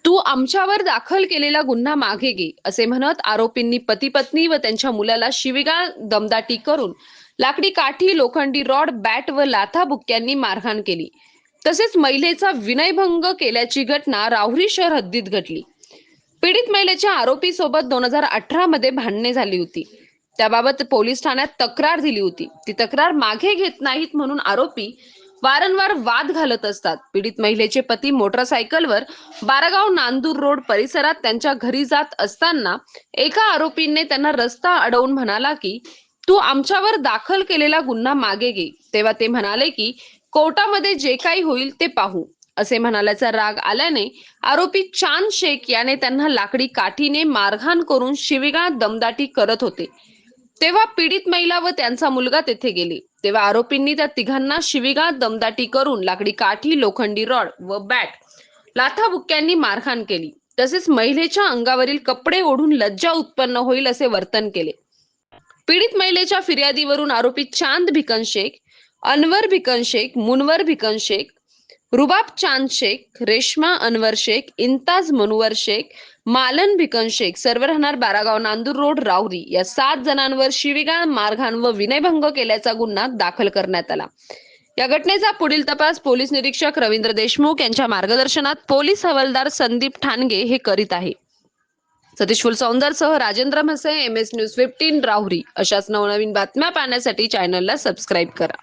तू आमच्यावर दाखल केलेला गुन्हा मागे घे, असे म्हणत आरोपींनी पती पत्नी व त्यांच्या मुलाला शिवीगाळ दमदाटी करून लाकडी काठी, लोखंडी रॉड, बॅट व लाथाबुक्क्यांनी मारहाण केली. तसेच महिलेचा विनयभंग केल्याची घटना राहुरी शहर हद्दीत घडली. पीडित महिलेच्या आरोपी सोबत 2018 मध्ये भांडणे झाली होती. त्याबाबत पोलीस ठाण्यात तक्रार दिली होती. ती तक्रार मागे घेत नाहीत म्हणून आरोपी वारंवार वाद घालत असतात. पीडित महिलेचे पती मोटरसायकलवर बारागाव नांदूर रोड परिसरात त्यांच्या घरी जात असताना एका आरोपीने त्यांना रस्ता अडवून म्हणाला की तू आमच्यावर दाखल केलेला गुन्हा मागे घे. तेव्हा ते म्हणाले की कोर्टामध्ये जे काही होईल ते पाहू, असे म्हणाल्याचा राग आल्याने आरोपी चांद शेख याने त्यांना लाकडी काठीने मारहाण करून शिवीगाळ दमदाटी करत होते. तेव्हा पीडित महिला व त्यांचा मुलगा तेथे गेले. तेव्हा आरोपींनी त्या तिघांना शिवीगाळ दमदाटी करून लाकडी काठी, लोखंडी रॉड व बॅट, लाथाबुक्क्यांनी मारहाण केली. तसेच महिलेच्या अंगावरील कपडे ओढून लज्जा उत्पन्न होईल असे वर्तन केले. पीडित महिलेच्या फिर्यादीवरून आरोपी चांद भिकन शेख, अनवर भिकन शेख, मुनवर भिकन शेख, रुबाब चांद शेख, रेशमा अनवर शेख, इंताज मनवर शेख, मालन भिकन शेख सर्व राहणार बारागाव नांदूर रोड राहुरी या 7 जणांवर शिवीगाळ, मारहाण व विनयभंग केल्याचा गुन्हा दाखल करण्यात आला. या घटनेचा पुढील तपास पोलीस निरीक्षक रवींद्र देशमुख यांच्या मार्गदर्शनात पोलीस हवालदार संदीप ठाणगे हे करीत आहे. सतीश फुलसौंदरसह राजेंद्र म्हसे, MS न्यूज 15 राहुरी. अशाच नवनवीन बातम्या पाहण्यासाठी चॅनलला सबस्क्राईब करा.